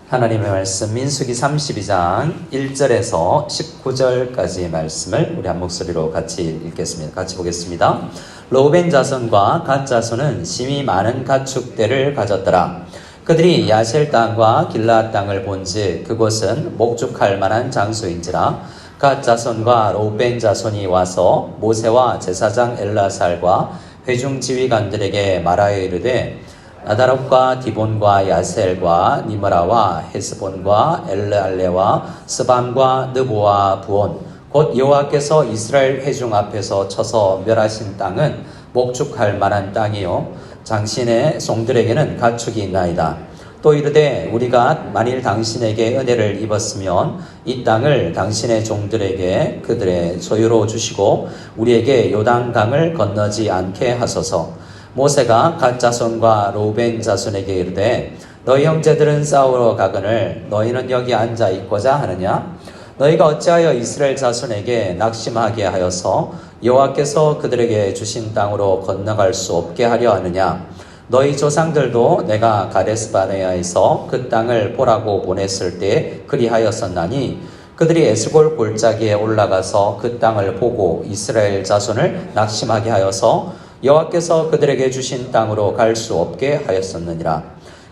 하나님의 말씀 민수기 32장 1절에서 19절까지의 말씀을 우리 한 목소리로 같이 읽겠습니다. 같이 보겠습니다. 르우벤 자손과 갓 자손은 심히 많은 가축대를 가졌더라. 그들이 야셀 땅과 길라앗 땅을 본즉 그곳은 목축할 만한 장소인지라. 갓 자손과 르우벤 자손이 와서 모세와 제사장 엘라살과 회중 지휘관들에게 말하여 이르되 나다롭과 디본과 야셀과 니므라와 헤스본과 엘르알레와 스밤과 느보와 부온 곧 여호와께서 이스라엘 회중 앞에서 쳐서 멸하신 땅은 목축할 만한 땅이요 당신의 종들에게는 가축이 있나이다. 또 이르되 우리가 만일 당신에게 은혜를 입었으면 이 땅을 당신의 종들에게 그들의 소유로 주시고 우리에게 요단강을 건너지 않게 하소서. 모세가 갓 자손과 르우벤 자손에게 이르되 너희 형제들은 싸우러 가거늘 너희는 여기 앉아 있고자 하느냐? 너희가 어찌하여 이스라엘 자손에게 낙심하게 하여서 여호와께서 그들에게 주신 땅으로 건너갈 수 없게 하려 하느냐? 너희 조상들도 내가 가데스바네아에서 그 땅을 보라고 보냈을 때 그리하였었나니 그들이 에스골 골짜기에 올라가서 그 땅을 보고 이스라엘 자손을 낙심하게 하여서 여호와께서 그들에게 주신 땅으로 갈 수 없게 하였었느니라.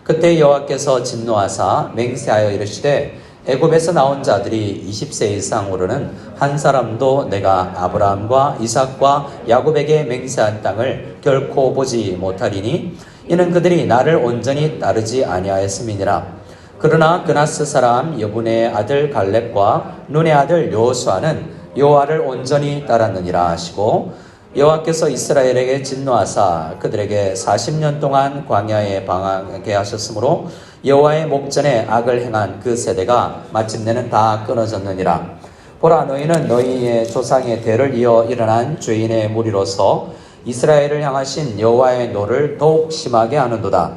그때 여호와께서 진노하사 맹세하여 이르시되 애굽에서 나온 자들이 20세 이상으로는 한 사람도 내가 아브라함과 이삭과 야곱에게 맹세한 땅을 결코 보지 못하리니 이는 그들이 나를 온전히 따르지 아니하였음이니라. 그러나 그나스 사람 여분의 아들 갈렙과 눈의 아들 여호수아는 여호와를 온전히 따랐느니라 하시고 여호와께서 이스라엘에게 진노하사 그들에게 40년 동안 광야에 방황하게 하셨으므로 여호와의 목전에 악을 행한 그 세대가 마침내는 다 끊어졌느니라. 보라, 너희는 너희의 조상의 대를 이어 일어난 죄인의 무리로서 이스라엘을 향하신 여호와의 노를 더욱 심하게 하는도다.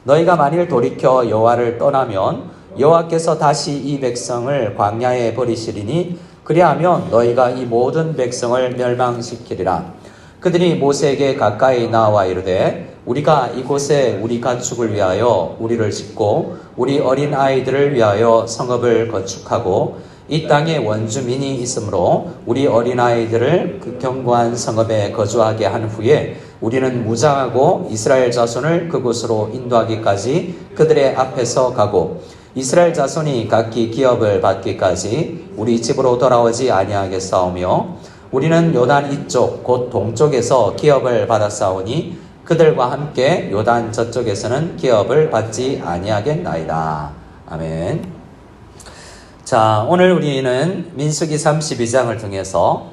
너희가 만일 돌이켜 여호와를 떠나면 여호와께서 다시 이 백성을 광야에 버리시리니 그리하면 너희가 이 모든 백성을 멸망시키리라. 그들이 모세에게 가까이 나와 이르되 우리가 이곳에 우리 가축을 위하여 우리를 짓고 우리 어린 아이들을 위하여 성읍을 건축하고 이 땅에 원주민이 있으므로 우리 어린 아이들을 그 견고한 성읍에 거주하게 한 후에 우리는 무장하고 이스라엘 자손을 그곳으로 인도하기까지 그들의 앞에서 가고 이스라엘 자손이 각기 기업을 받기까지 우리 집으로 돌아오지 아니하겠사오며 우리는 요단 이쪽 곧 동쪽에서 기업을 받았사오니 그들과 함께 요단 저쪽에서는 기업을 받지 아니하겠나이다. 아멘. 자, 오늘 우리는 민수기 32장을 통해서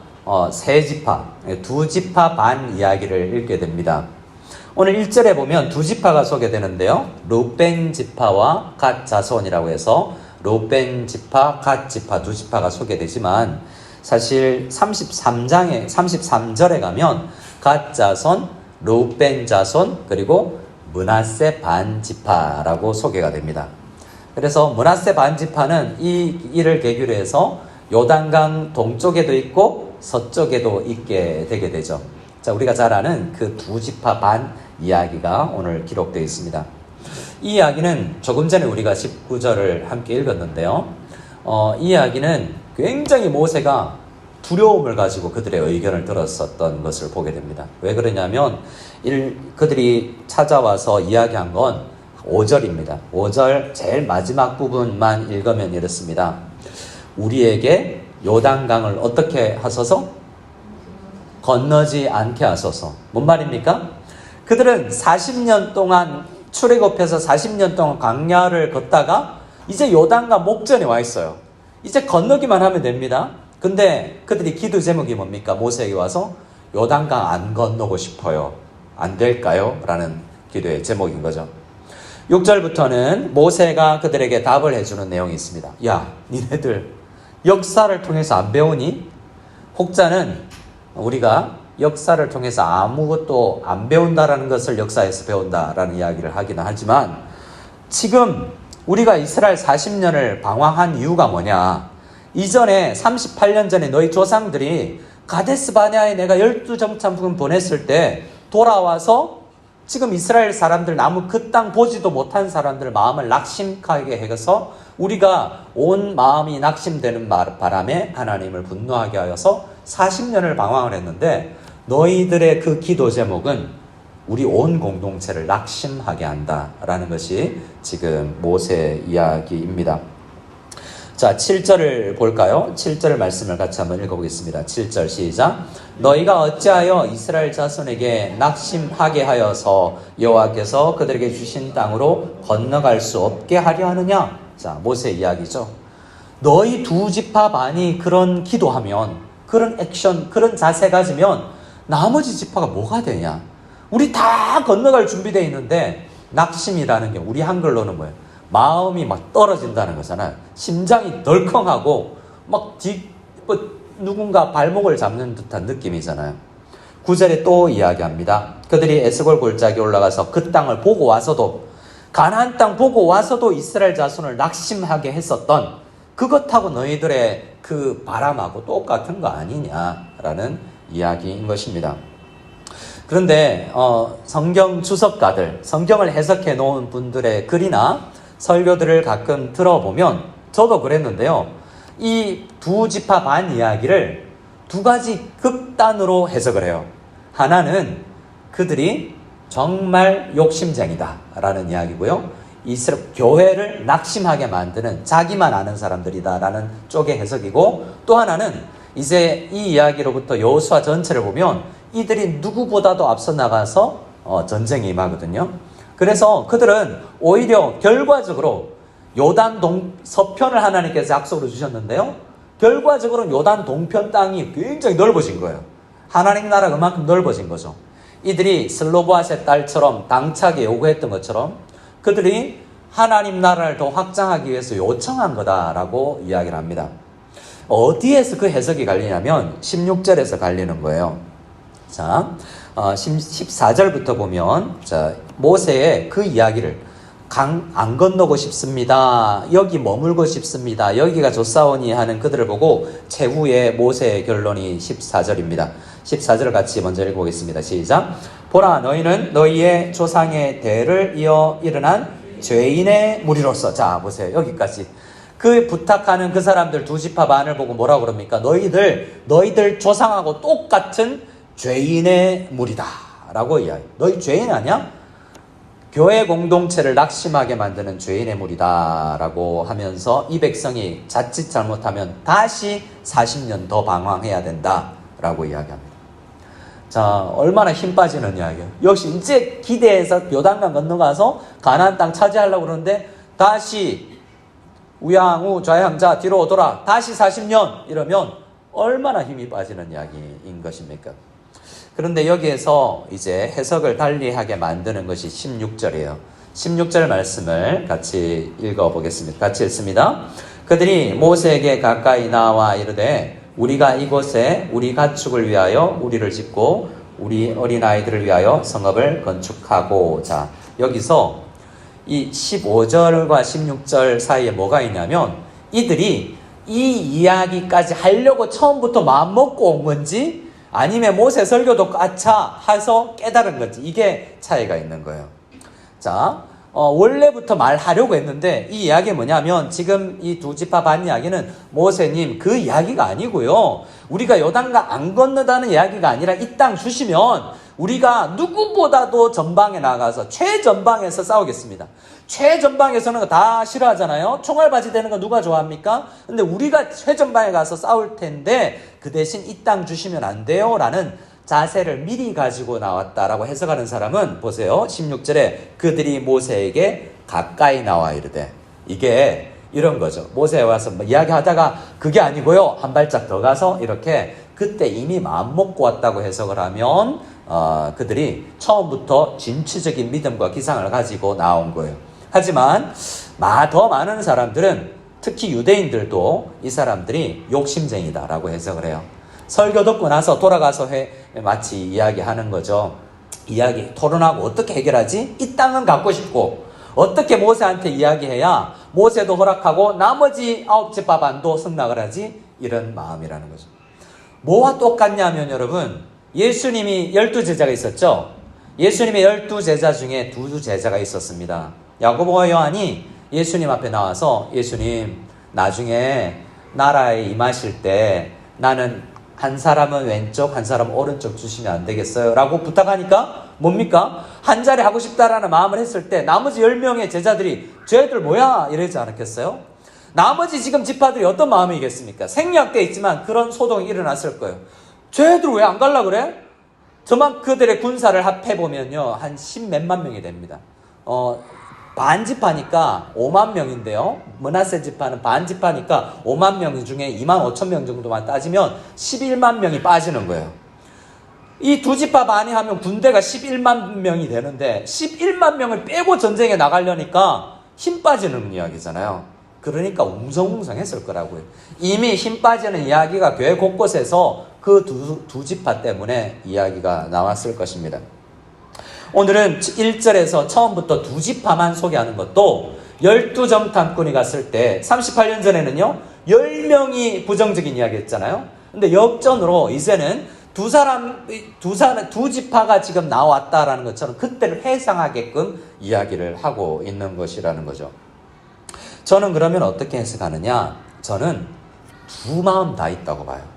세 지파, 두 지파 반 이야기를 읽게 됩니다. 오늘 1절에 보면 두 지파가 소개되는데요. 르우벤 지파와 갓 자손이라고 해서 르우벤 지파, 갓 지파 두 지파가 소개되지만 사실 33절에 가면 갓 자손, 르우벤 자손, 그리고 므낫세 반지파라고 소개가 됩니다. 그래서 므낫세 반지파는 이 일을 계기로 해서 요단강 동쪽에도 있고 서쪽에도 있게 되게 되죠. 자, 우리가 잘 아는 그 두 지파 반 이야기가 오늘 기록되어 있습니다. 이 이야기는 조금 전에 우리가 19절을 함께 읽었는데요. 이 이야기는 굉장히 모세가 두려움을 가지고 그들의 의견을 들었었던 것을 보게 됩니다. 왜 그러냐면 그들이 찾아와서 이야기한 건 5절입니다. 5절 제일 마지막 부분만 읽으면 이렇습니다. 우리에게 요단강을 어떻게 하소서? 건너지 않게 하소서. 뭔 말입니까? 그들은 40년 동안 출애굽해서 40년 동안 광야를 걷다가 이제 요단강 목전에 와 있어요. 이제 건너기만 하면 됩니다. 근데 그들이 기도 제목이 뭡니까? 모세에게 와서 요단강 안 건너고 싶어요. 안 될까요? 라는 기도의 제목인 거죠. 6절부터는 모세가 그들에게 답을 해주는 내용이 있습니다. 야, 니네들 역사를 통해서 안 배우니? 혹자는 우리가 역사를 통해서 아무것도 안 배운다라는 것을 역사에서 배운다라는 이야기를 하기는 하지만 지금 우리가 이스라엘 40년을 방황한 이유가 뭐냐? 이전에 38년 전에 너희 조상들이 가데스 바네아에 내가 12정탐꾼 보냈을 때 돌아와서 지금 이스라엘 사람들 남은 그 땅 보지도 못한 사람들 마음을 낙심하게 해서 우리가 온 마음이 낙심되는 바람에 하나님을 분노하게 하여서 40년을 방황을 했는데 너희들의 그 기도 제목은 우리 온 공동체를 낙심하게 한다라는 것이 지금 모세 이야기입니다. 자, 7절을 볼까요? 7절 말씀을 같이 한번 읽어보겠습니다. 7절 시작. 너희가 어찌하여 이스라엘 자손에게 낙심하게 하여서 여호와께서 그들에게 주신 땅으로 건너갈 수 없게 하려 하느냐? 자, 모세 이야기죠. 너희 두 지파 반이 그런 기도하면, 그런 액션, 그런 자세 가지면 나머지 지파가 뭐가 되냐? 우리 다 건너갈 준비되어 있는데 낙심이라는 게 우리 한글로는 뭐예요? 마음이 막 떨어진다는 거잖아요. 심장이 덜컹하고 막 누군가 발목을 잡는 듯한 느낌이잖아요. 9절에 또 이야기합니다. 그들이 에스골 골짜기에 올라가서 그 땅을 보고 와서도, 가나안 땅 보고 와서도 이스라엘 자손을 낙심하게 했었던 그것하고 너희들의 그 바람하고 똑같은 거 아니냐라는 이야기인 것입니다. 그런데 성경 주석가들, 성경을 해석해 놓은 분들의 글이나 설교들을 가끔 들어보면, 저도 그랬는데요, 이 두 지파 반 이야기를 두 가지 극단으로 해석을 해요. 하나는 그들이 정말 욕심쟁이다 라는 이야기고요, 교회를 낙심하게 만드는 자기만 아는 사람들이다 라는 쪽의 해석이고, 또 하나는 이제 이 이야기로부터 여호수아 전체를 보면 이들이 누구보다도 앞서 나가서 전쟁에 임하거든요. 그래서 그들은 오히려 결과적으로 요단 서편을 하나님께서 약속으로 주셨는데요, 결과적으로 요단 동편 땅이 굉장히 넓어진 거예요. 하나님 나라가 그만큼 넓어진 거죠. 이들이 슬로보아스의 딸처럼 당차게 요구했던 것처럼 그들이 하나님 나라를 더 확장하기 위해서 요청한 거다라고 이야기를 합니다. 어디에서 그 해석이 갈리냐면 16절에서 갈리는 거예요. 자, 14절부터 보면, 자, 모세의 그 이야기를 강 안 건너고 싶습니다. 여기 머물고 싶습니다. 여기가 좋사오니 하는 그들을 보고 최후의 모세의 결론이 14절입니다. 14절을 같이 먼저 읽어보겠습니다. 시작. 보라, 너희는 너희의 조상의 대를 이어 일어난 죄인의 무리로서. 자, 보세요. 여기까지. 그 부탁하는 그 사람들 두 지파 반을 보고 뭐라고 그럽니까? 너희들 조상하고 똑같은 죄인의 무리다 라고 이야기. 너희 죄인 아니야? 교회 공동체를 낙심하게 만드는 죄인의 무리다 라고 하면서 이 백성이 자칫 잘못하면 다시 40년 더 방황해야 된다 라고 이야기합니다. 자, 얼마나 힘 빠지는 이야기예요. 역시 이제 기대해서 요단강 건너가서 가나안 땅 차지하려고 그러는데 다시 우양우 좌양자 뒤로 돌아 다시 40년 이러면 얼마나 힘이 빠지는 이야기인 것입니까? 그런데 여기에서 이제 해석을 달리하게 만드는 것이 16절이에요. 16절 말씀을 같이 읽어보겠습니다. 같이 읽습니다. 그들이 모세에게 가까이 나와 이르되 우리가 이곳에 우리 가축을 위하여 우리를 짓고 우리 어린아이들을 위하여 성읍을 건축하고. 자, 여기서 이 15절과 16절 사이에 뭐가 있냐면 이들이 이 이야기까지 하려고 처음부터 마음먹고 온 건지 아니면 모세 설교도 까차 해서 깨달은 건지, 이게 차이가 있는 거예요. 자, 원래부터 말하려고 했는데 이 이야기는 뭐냐면 지금 이 두 지파 반 이야기는 모세님 그 이야기가 아니고요, 우리가 요단강 안 건너다는 이야기가 아니라 이 땅 주시면 우리가 누구보다도 전방에 나가서 최전방에서 싸우겠습니다. 최전방에서는 다 싫어하잖아요. 총알바지 되는 거 누가 좋아합니까? 근데 우리가 최전방에 가서 싸울 텐데 그 대신 이 땅 주시면 안 돼요 라는 자세를 미리 가지고 나왔다라고 해석하는 사람은 보세요. 16절에 그들이 모세에게 가까이 나와 이르되, 이게 이런 거죠. 모세에 와서 뭐 이야기하다가 그게 아니고요, 한 발짝 더 가서 이렇게 그때 이미 마음먹고 왔다고 해석을 하면 그들이 처음부터 진취적인 믿음과 기상을 가지고 나온 거예요. 하지만 더 많은 사람들은, 특히 유대인들도 이 사람들이 욕심쟁이다라고 해석을 해요. 설교 듣고 나서 돌아가서 마치 이야기하는 거죠. 토론하고 어떻게 해결하지? 이 땅은 갖고 싶고 어떻게 모세한테 이야기해야 모세도 허락하고 나머지 9지파 반도 승낙을 하지? 이런 마음이라는 거죠. 뭐와 똑같냐면 여러분, 예수님이 12제자가 있었죠. 예수님의 12제자 중에 두 제자가 있었습니다. 야고보와 요한이 예수님 앞에 나와서 예수님, 나중에 나라에 임하실 때 나는 한 사람은 왼쪽, 한 사람은 오른쪽 주시면 안 되겠어요? 라고 부탁하니까 뭡니까? 한 자리 하고 싶다라는 마음을 했을 때 나머지 10명의 제자들이 쟤들 뭐야? 이러지 않았겠어요? 나머지 지금 지파들이 어떤 마음이겠습니까? 생략되어 있지만 그런 소동이 일어났을 거예요. 쟤들 왜 안 갈라 그래? 저만 그들의 군사를 합해보면요, 한 10몇만 명이 됩니다. 반지파니까 5만 명인데요. 므낫세 지파는 반지파니까 5만 명 중에 2만 5천 명 정도만 따지면 11만 명이 빠지는 거예요. 이 두 지파 반이 하면 군대가 11만 명이 되는데 11만 명을 빼고 전쟁에 나가려니까 힘 빠지는 이야기잖아요. 그러니까 웅성웅성했을 거라고요. 이미 힘 빠지는 이야기가 교회 곳곳에서 그 두 지파 때문에 이야기가 나왔을 것입니다. 오늘은 1절에서 처음부터 두 지파만 소개하는 것도 12정탐꾼이 갔을 때 38년 전에는요 10명이 부정적인 이야기 했잖아요. 근데 역전으로 이제는 두 지파가 지금 나왔다라는 것처럼 그때를 회상하게끔 이야기를 하고 있는 것이라는 거죠. 저는 그러면 어떻게 해석하느냐? 저는 두 마음 다 있다고 봐요.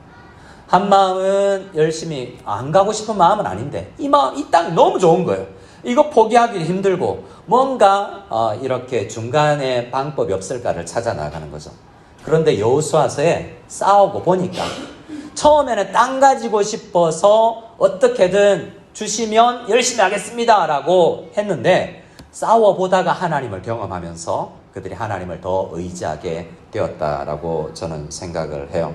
한 마음은 열심히 안 가고 싶은 마음은 아닌데 이 땅이 너무 좋은 거예요. 이거 포기하기 힘들고 뭔가 이렇게 중간에 방법이 없을까를 찾아 나가는 거죠. 그런데 여호수아서에 싸우고 보니까 처음에는 땅 가지고 싶어서 어떻게든 주시면 열심히 하겠습니다 라고 했는데 싸워보다가 하나님을 경험하면서 그들이 하나님을 더 의지하게 되었다라고 저는 생각을 해요.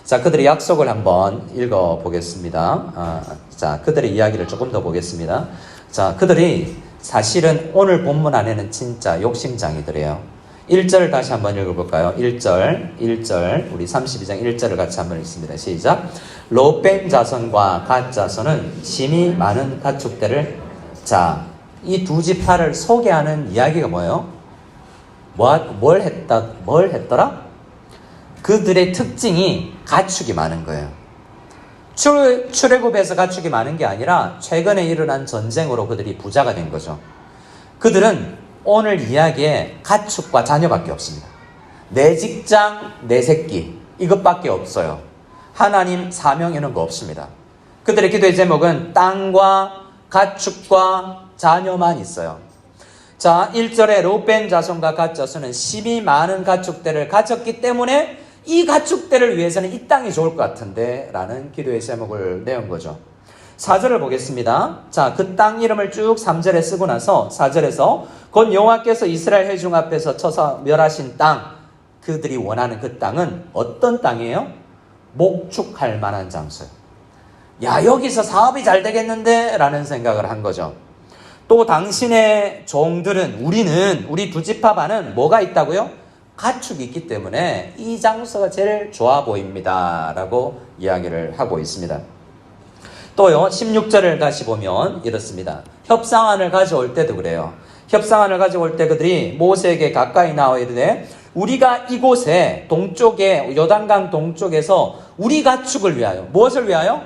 자, 그들의 약속을 한번 읽어보겠습니다. 자, 그들의 이야기를 조금 더 보겠습니다. 자, 그들이 사실은 오늘 본문 안에는 진짜 욕심장이들이에요. 1절 다시 한번 읽어볼까요? 1절, 우리 32장 1절을 같이 한번 읽습니다. 시작. 롯벤 자손과 갓 자손은 심히 많은 가축들을, 자, 이 두 지파를 소개하는 이야기가 뭐예요? 뭘 했더라? 그들의 특징이 가축이 많은 거예요. 출애굽에서 가축이 많은 게 아니라 최근에 일어난 전쟁으로 그들이 부자가 된 거죠. 그들은 오늘 이야기에 가축과 자녀밖에 없습니다. 내 직장, 내 새끼 이것밖에 없어요. 하나님 사명 이런 거 없습니다. 그들의 기도의 제목은 땅과 가축과 자녀만 있어요. 자, 1절에 롯벤 자손과 갓 자손은 심히 많은 가축들을 가졌기 때문에 이 가축들을 위해서는 이 땅이 좋을 것 같은데 라는 기도의 제목을 내온 거죠. 4절을 보겠습니다. 자, 그 땅 이름을 쭉 3절에 쓰고 나서 4절에서 곧 여호와께서 이스라엘 회중 앞에서 쳐서 멸하신 땅, 그들이 원하는 그 땅은 어떤 땅이에요? 목축할 만한 장소예요. 야, 여기서 사업이 잘 되겠는데 라는 생각을 한 거죠. 또 당신의 종들은 우리 두 지파반은 뭐가 있다고요? 가축이 있기 때문에 이 장소가 제일 좋아 보입니다 라고 이야기를 하고 있습니다. 또요 16절을 다시 보면 이렇습니다. 협상안을 가져올 때도 그래요. 협상안을 가져올 때 그들이 모세에게 가까이 나와 이르되 우리가 이곳에 동쪽에 요단강 동쪽에서 우리 가축을 위하여, 무엇을 위하여?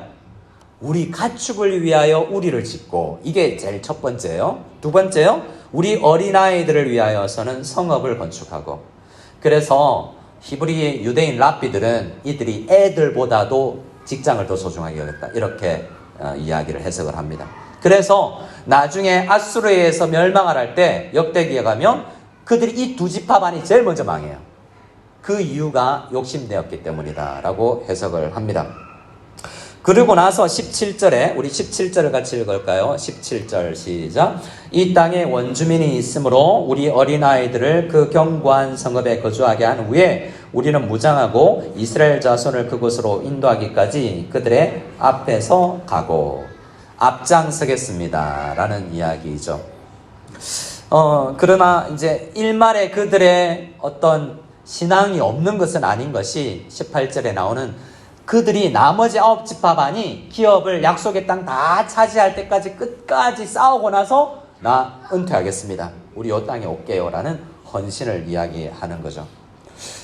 우리 가축을 위하여 우리를 짓고, 이게 제일 첫 번째요. 두 번째요, 우리 어린아이들을 위하여서는 성읍을 건축하고. 그래서 히브리 유대인 랍비들은 이들이 애들보다도 직장을 더 소중하게 여겼다, 이렇게 이야기를 해석을 합니다. 그래서 나중에 아수르에서 멸망을 할 때 역대기에 가면 그들이 이 두 지파반이 제일 먼저 망해요. 그 이유가 욕심내었기 때문이다 라고 해석을 합니다. 그러고 나서 17절에 우리 17절을 같이 읽을까요? 17절 시작. 이 땅에 원주민이 있으므로 우리 어린아이들을 그 견고한 성읍에 거주하게 한 후에 우리는 무장하고 이스라엘 자손을 그곳으로 인도하기까지 그들의 앞에서 가고 앞장서겠습니다 라는 이야기죠. 그러나 이제 일말에 그들의 어떤 신앙이 없는 것은 아닌 것이 18절에 나오는 그들이 나머지 9지파반이 기업을 약속의 땅 다 차지할 때까지 끝까지 싸우고 나서 나 은퇴하겠습니다, 우리 이 땅에 올게요 라는 헌신을 이야기하는 거죠.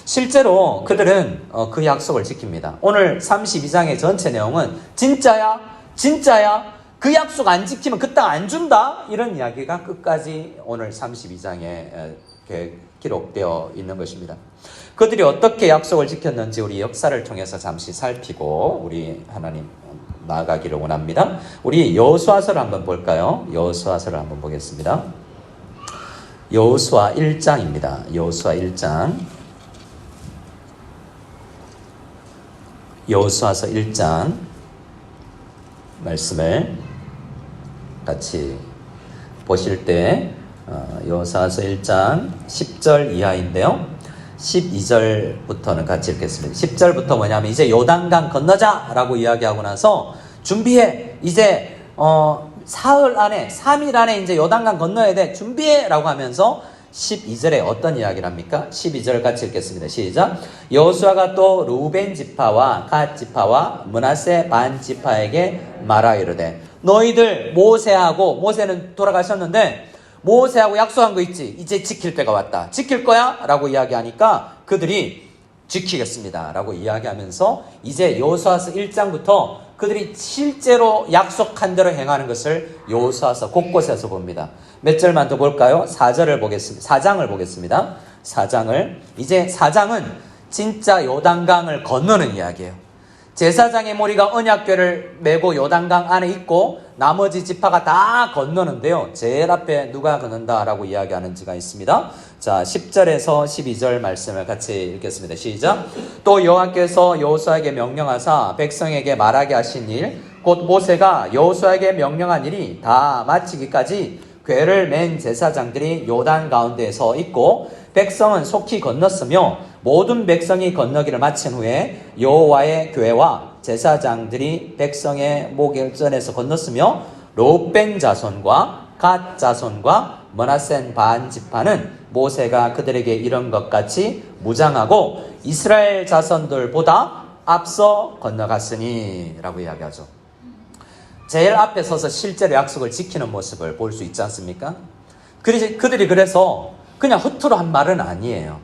실제로 그들은 그 약속을 지킵니다. 오늘 32장의 전체 내용은 진짜야? 진짜야? 그 약속 안 지키면 그 땅 안 준다. 이런 이야기가 끝까지 오늘 32장에 기록되어 있는 것입니다. 그들이 어떻게 약속을 지켰는지 우리 역사를 통해서 잠시 살피고 우리 하나님 나아가기를 원합니다. 우리 여호수아서를 한번 볼까요? 여호수아서를 한번 보겠습니다. 여호수아 1장입니다. 여호수아 1장. 여호수아서 1장 말씀을 같이 보실 때 여호수아서 1장 10절 이하인데요. 12절부터는 같이 읽겠습니다. 10절부터 뭐냐면 이제 요단강 건너자 라고 이야기하고 나서 준비해. 이제 사흘 안에 3일 안에 이제 요단강 건너야 돼. 준비해 라고 하면서 12절에 어떤 이야기를 합니까? 12절 같이 읽겠습니다. 시작. 여호수아가 또 루벤 지파와 갓 지파와 므낫세 반 지파에게 말하 이르되 너희들 모세는 돌아가셨는데 모세하고 약속한 거 있지? 이제 지킬 때가 왔다. 지킬 거야? 라고 이야기하니까 그들이 지키겠습니다. 라고 이야기하면서 이제 여호수아서 1장부터 그들이 실제로 약속한 대로 행하는 것을 여호수아서 곳곳에서 봅니다. 몇 절만 더 볼까요? 4장을 보겠습니다. 4장을. 이제 4장은 진짜 요단강을 건너는 이야기예요. 제사장의 무리가 언약궤를 메고 요단강 안에 있고 나머지 지파가 다 건너는데요. 제일 앞에 누가 건넌다라고 이야기하는지가 있습니다. 자, 10절에서 12절 말씀을 같이 읽겠습니다. 시작. 또 여호와께서 여호수아에게 명령하사 백성에게 말하게 하신 일, 곧 모세가 여호수아에게 명령한 일이 다 마치기까지 궤를 맨 제사장들이 요단 가운데에 서 있고 백성은 속히 건넜으며 모든 백성이 건너기를 마친 후에 여호와의 궤와 제사장들이 백성의 목전에서 건넜으며 롯벤 자손과 갓 자손과 므낫세 반 지파는 모세가 그들에게 이런 것 같이 무장하고 이스라엘 자손들보다 앞서 건너갔으니 라고 이야기하죠. 제일 앞에 서서 실제로 약속을 지키는 모습을 볼 수 있지 않습니까? 그들이 그래서 그냥 허투루 한 말은 아니에요.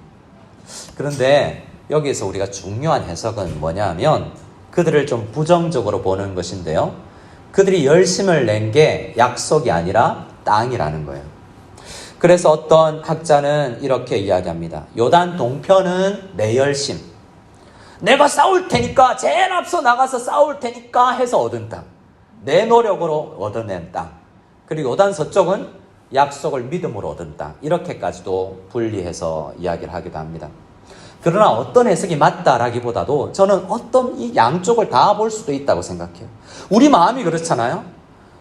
그런데 여기에서 우리가 중요한 해석은 뭐냐 하면 그들을 좀 부정적으로 보는 것인데요. 그들이 열심을 낸 게 약속이 아니라 땅이라는 거예요. 그래서 어떤 학자는 이렇게 이야기합니다. 요단 동편은 내 열심. 내가 싸울 테니까 제일 앞서 나가서 싸울 테니까 해서 얻은 땅. 내 노력으로 얻어낸 땅. 그리고 요단 서쪽은 약속을 믿음으로 얻은 땅. 이렇게까지도 분리해서 이야기를 하기도 합니다. 그러나 어떤 해석이 맞다라기보다도 저는 어떤 이 양쪽을 다 볼 수도 있다고 생각해요. 우리 마음이 그렇잖아요.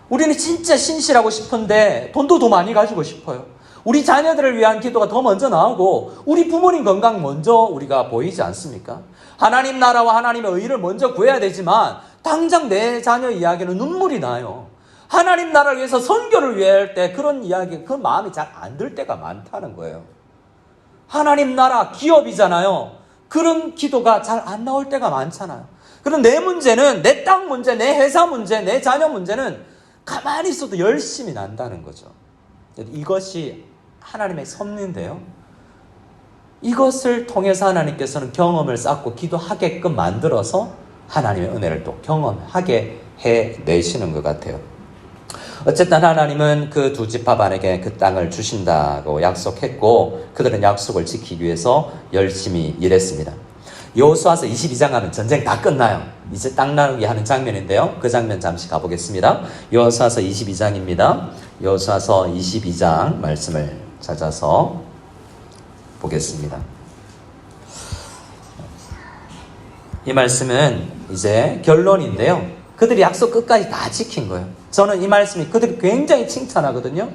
우리는 진짜 신실하고 싶은데 돈도 더 많이 가지고 싶어요. 우리 자녀들을 위한 기도가 더 먼저 나오고 우리 부모님 건강 먼저 우리가 보이지 않습니까? 하나님 나라와 하나님의 의를 먼저 구해야 되지만 당장 내 자녀 이야기는 눈물이 나요. 하나님 나라를 위해서 선교를 위해 할 때 그런 이야기, 그 마음이 잘 안 들 때가 많다는 거예요. 하나님 나라 기업이잖아요. 그런 기도가 잘 안 나올 때가 많잖아요. 그럼 내 문제는, 내 땅 문제, 내 회사 문제, 내 자녀 문제는 가만히 있어도 열심히 난다는 거죠. 이것이 하나님의 섭리인데요. 이것을 통해서 하나님께서는 경험을 쌓고 기도하게끔 만들어서 하나님의 은혜를 또 경험하게 해내시는 것 같아요. 어쨌든 하나님은 그 두 지파 반에게 그 땅을 주신다고 약속했고 그들은 약속을 지키기 위해서 열심히 일했습니다. 여호수아서 22장 가면 전쟁 다 끝나요. 이제 땅 나누기 하는 장면인데요. 그 장면 잠시 가보겠습니다. 여호수아서 22장입니다. 여호수아서 22장 말씀을 찾아서 보겠습니다. 이 말씀은 이제 결론인데요. 그들이 약속 끝까지 다 지킨 거예요. 저는 이 말씀이 그들이 굉장히 칭찬하거든요.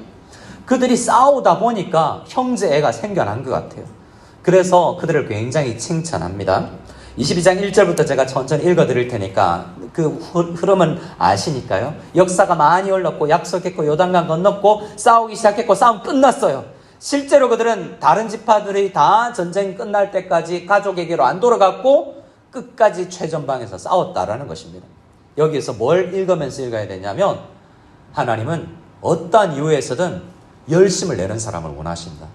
그들이 싸우다 보니까 형제애가 생겨난 것 같아요. 그래서 그들을 굉장히 칭찬합니다. 22장 1절부터 제가 천천히 읽어드릴 테니까 그 흐름은 아시니까요. 역사가 많이 흘렀고 약속했고 요단강 건넜고 싸우기 시작했고 싸움 끝났어요. 실제로 그들은 다른 지파들이 다 전쟁 끝날 때까지 가족에게로 안 돌아갔고 끝까지 최전방에서 싸웠다라는 것입니다. 여기에서 뭘 읽으면서 읽어야 되냐면 하나님은 어떠한 이유에서든 열심을 내는 사람을 원하신다.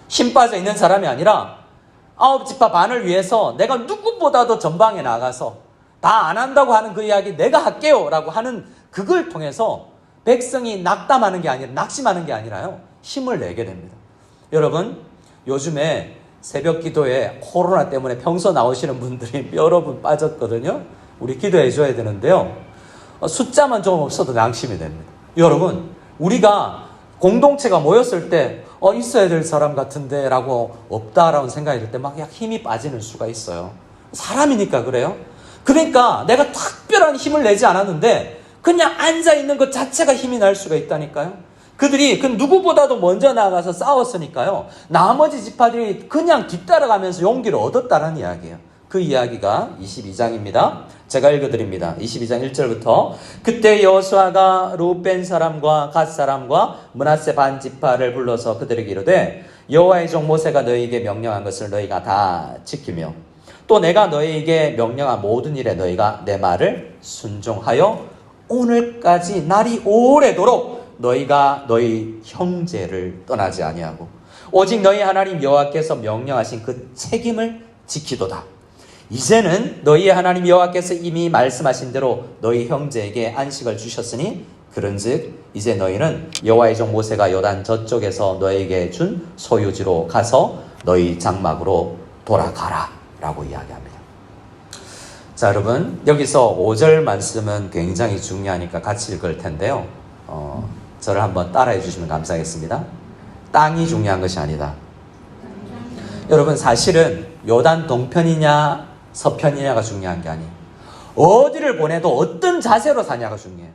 힘 빠져 있는 사람이 아니라 9지파 반을 위해서 내가 누구보다도 전방에 나가서 다 안 한다고 하는 그 이야기 내가 할게요 라고 하는 그걸 통해서 백성이 낙담하는 게 아니라 낙심하는 게 아니라요. 힘을 내게 됩니다. 여러분 요즘에 새벽 기도에 코로나 때문에 평소 나오시는 분들이 여러 분 빠졌거든요. 우리 기도해 줘야 되는데요. 숫자만 좀 없어도 낙심이 됩니다. 여러분 우리가 공동체가 모였을 때 있어야 될 사람 같은데 라고 없다라는 생각이 들 때 막 힘이 빠지는 수가 있어요. 사람이니까 그래요. 그러니까 내가 특별한 힘을 내지 않았는데 그냥 앉아있는 것 자체가 힘이 날 수가 있다니까요. 그들이 그 누구보다도 먼저 나가서 싸웠으니까요. 나머지 지파들이 그냥 뒤따라가면서 용기를 얻었다는 이야기예요. 그 이야기가 22장입니다. 제가 읽어드립니다. 22장 1절부터 그때 여호수아가 루벤 사람과 갓 사람과 므낫세 반 지파를 불러서 그들에게 이르되 여호와의 종 모세가 너희에게 명령한 것을 너희가 다 지키며 또 내가 너희에게 명령한 모든 일에 너희가 내 말을 순종하여 오늘까지 날이 오래도록 너희가 너희 형제를 떠나지 아니하고 오직 너희 하나님 여호와께서 명령하신 그 책임을 지키도다. 이제는 너희의 하나님 여호와께서 이미 말씀하신 대로 너희 형제에게 안식을 주셨으니 그런즉 이제 너희는 여호와의 종 모세가 요단 저쪽에서 너희에게 준 소유지로 가서 너희 장막으로 돌아가라 라고 이야기합니다. 자 여러분 여기서 5절 말씀은 굉장히 중요하니까 같이 읽을 텐데요. 저를 한번 따라해 주시면 감사하겠습니다. 땅이 중요한 것이 아니다. 여러분 사실은 요단 동편이냐 서편이냐가 중요한 게 아니에요. 어디를 보내도 어떤 자세로 사냐가 중요해요.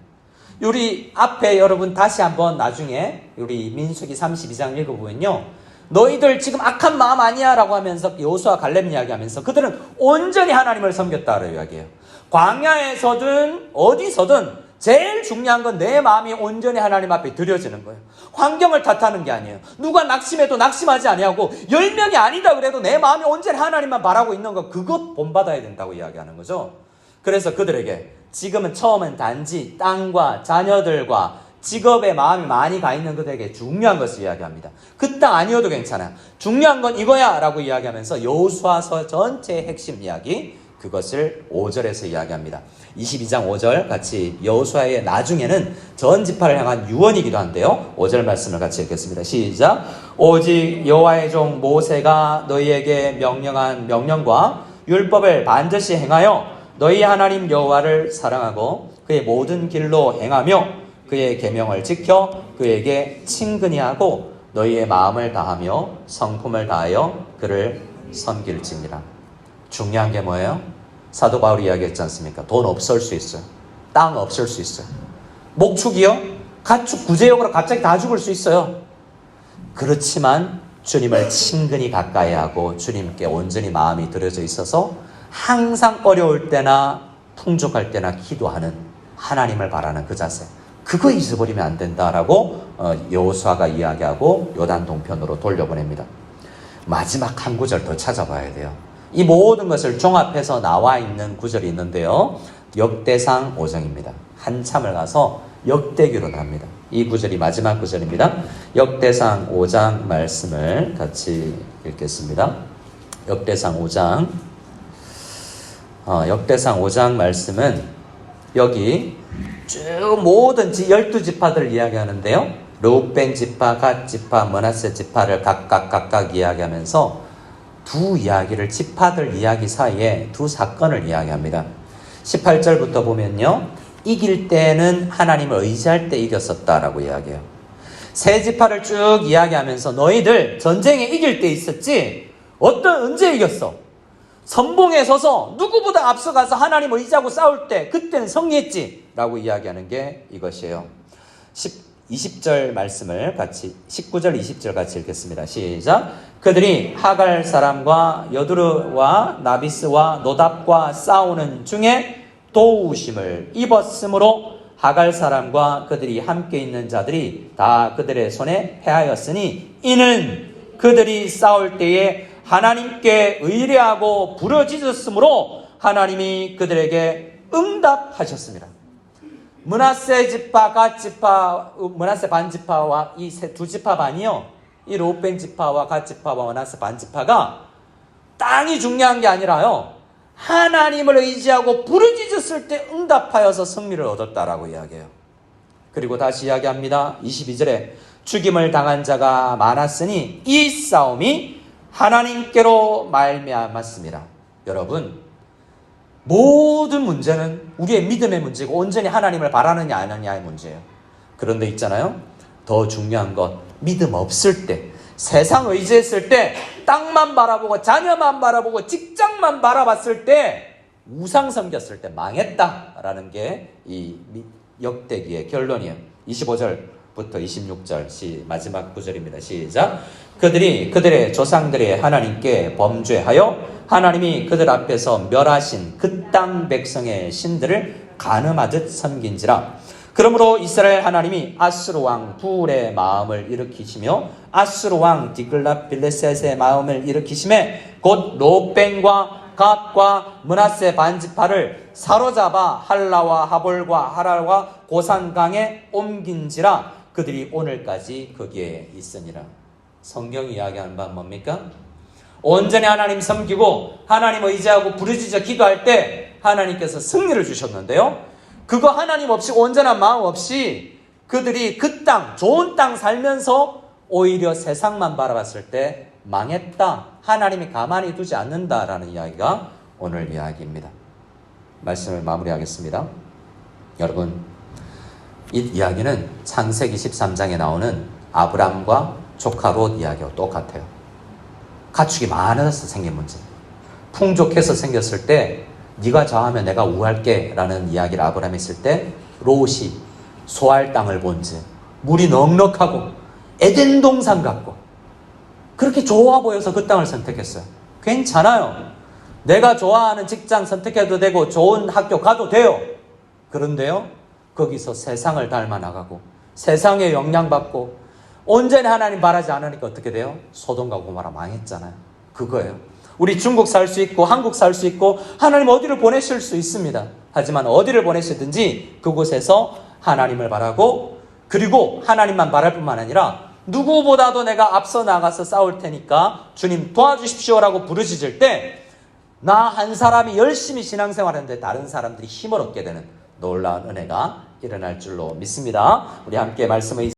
우리 앞에 여러분 다시 한번 나중에 우리 민수기 32장 읽어보면요. 너희들 지금 악한 마음 아니야 라고 하면서 여호수아 갈렙 이야기하면서 그들은 온전히 하나님을 섬겼다라고 이야기해요. 광야에서든 어디서든 제일 중요한 건 내 마음이 온전히 하나님 앞에 드려지는 거예요. 환경을 탓하는 게 아니에요. 누가 낙심해도 낙심하지 아니하고 10명이 아니다 그래도 내 마음이 온전히 하나님만 바라고 있는 거 그것 본받아야 된다고 이야기하는 거죠. 그래서 그들에게 지금은 처음엔 단지 땅과 자녀들과 직업에 마음이 많이 가 있는 그들에게 중요한 것을 이야기합니다. 그 땅 아니어도 괜찮아. 중요한 건 이거야 라고 이야기하면서 여호수아서 전체의 핵심 이야기 그것을 5절에서 이야기합니다. 22장 5절 같이 여호수아의 나중에는 전 지파를 향한 유언이기도 한데요. 5절 말씀을 같이 읽겠습니다. 시작. 오직 여호와의 종 모세가 너희에게 명령한 명령과 율법을 반드시 행하여 너희 하나님 여호와를 사랑하고 그의 모든 길로 행하며 그의 계명을 지켜 그에게 친근히 하고 너희의 마음을 다하며 성품을 다하여 그를 섬길지니라. 중요한 게 뭐예요? 사도 바울이 이야기했지 않습니까? 돈 없을 수 있어요. 땅 없을 수 있어요. 목축이요? 가축 구제용으로 갑자기 다 죽을 수 있어요. 그렇지만 주님을 친근히 가까이 하고 주님께 온전히 마음이 들여져 있어서 항상 어려울 때나 풍족할 때나 기도하는 하나님을 바라는 그 자세. 그거 잊어버리면 안 된다라고 여호수아가 이야기하고 요단 동편으로 돌려보냅니다. 마지막 한 구절 더 찾아봐야 돼요. 이 모든 것을 종합해서 나와 있는 구절이 있는데요. 역대상 5장입니다. 한참을 가서 역대기로 나옵니다. 이 구절이 마지막 구절입니다. 역대상 5장 말씀을 같이 읽겠습니다. 역대상 5장 역대상 5장 말씀은 여기 쭉 모든 12지파들을 이야기하는데요. 르우벤 지파, 갓 지파, 므낫세 지파를 각각 이야기하면서 두 이야기를 지파들 이야기 사이에 두 사건을 이야기합니다. 18절부터 보면요. 이길 때는 하나님을 의지할 때 이겼었다라고 이야기해요. 세 지파를 쭉 이야기하면서 너희들 전쟁에 이길 때 있었지? 언제 이겼어? 선봉에 서서 누구보다 앞서가서 하나님 의지하고 싸울 때 그때는 승리했지 라고 이야기하는 게 이것이에요. 20절 말씀을 같이 19절 20절 같이 읽겠습니다. 시작. 그들이 하갈 사람과 여두르와 나비스와 노답과 싸우는 중에 도우심을 입었으므로 하갈 사람과 그들이 함께 있는 자들이 다 그들의 손에 패하였으니 이는 그들이 싸울 때에 하나님께 의뢰하고 부르짖었으므로 하나님이 그들에게 응답하셨습니다. 므낫세 지파, 갓 지파, 므낫세 반 지파와 이 두 지파 반이요. 이 르우벤 지파와 갓 지파와 므낫세 반 지파가 땅이 중요한 게 아니라요. 하나님을 의지하고 부르짖었을 때 응답하여서 승리를 얻었다라고 이야기해요. 그리고 다시 이야기합니다. 22절에 죽임을 당한 자가 많았으니 이 싸움이 하나님께로 말미암았습니다. 여러분, 모든 문제는 우리의 믿음의 문제고 온전히 하나님을 바라느냐 안 하느냐의 문제예요. 그런데 있잖아요, 더 중요한 것, 믿음 없을 때, 세상 의지했을 때, 땅만 바라보고 자녀만 바라보고 직장만 바라봤을 때, 우상 섬겼을 때 망했다라는 게 이 역대기의 결론이에요. 25절부터 26절 마지막 구절입니다. 시작. 그들이 그들의 조상들의 하나님께 범죄하여 하나님이 그들 앞에서 멸하신 그 땅 백성의 신들을 간음하듯 섬긴지라. 그러므로 이스라엘 하나님이 아수르 왕 부울의 마음을 일으키시며 아수르 왕 디글랏빌레셋의 마음을 일으키심에 곧 롯벤과 갓과 므낫세 반지파를 사로잡아 할라와 하볼과 하랄과 고산강에 옮긴지라. 그들이 오늘까지 거기에 있으니라. 성경이 이야기하는 바는 뭡니까? 온전히 하나님 섬기고 하나님 의지하고 부르짖어 기도할 때 하나님께서 승리를 주셨는데요, 그거 하나님 없이 온전한 마음 없이 그들이 그 땅, 좋은 땅 살면서 오히려 세상만 바라봤을 때 망했다, 하나님이 가만히 두지 않는다라는 이야기가 오늘 이야기입니다. 말씀을 마무리하겠습니다. 여러분, 이 이야기는 창세기 13장에 나오는 아브람과 조카 롯 이야기와 똑같아요. 가축이 많아서 생긴 문제, 풍족해서 생겼을 때 네가 좌하면 내가 우할게 라는 이야기를 아브람이 했을 때 롯이 소할 땅을 본즉 물이 넉넉하고 에덴 동산 같고 그렇게 좋아 보여서 그 땅을 선택했어요. 괜찮아요. 내가 좋아하는 직장 선택해도 되고 좋은 학교 가도 돼요. 그런데요, 거기서 세상을 닮아 나가고 세상에 영향받고 온전히 하나님 바라지 않으니까 어떻게 돼요? 소돔과 고모라 망했잖아요. 그거예요. 우리 중국 살 수 있고 한국 살 수 있고 하나님 어디를 보내실 수 있습니다. 하지만 어디를 보내시든지 그곳에서 하나님을 바라고, 그리고 하나님만 바랄 뿐만 아니라 누구보다도 내가 앞서 나가서 싸울 테니까 주님 도와주십시오라고 부르짖을 때 나 한 사람이 열심히 신앙생활하는데 다른 사람들이 힘을 얻게 되는 놀라운 은혜가 일어날 줄로 믿습니다. 우리 함께 말씀을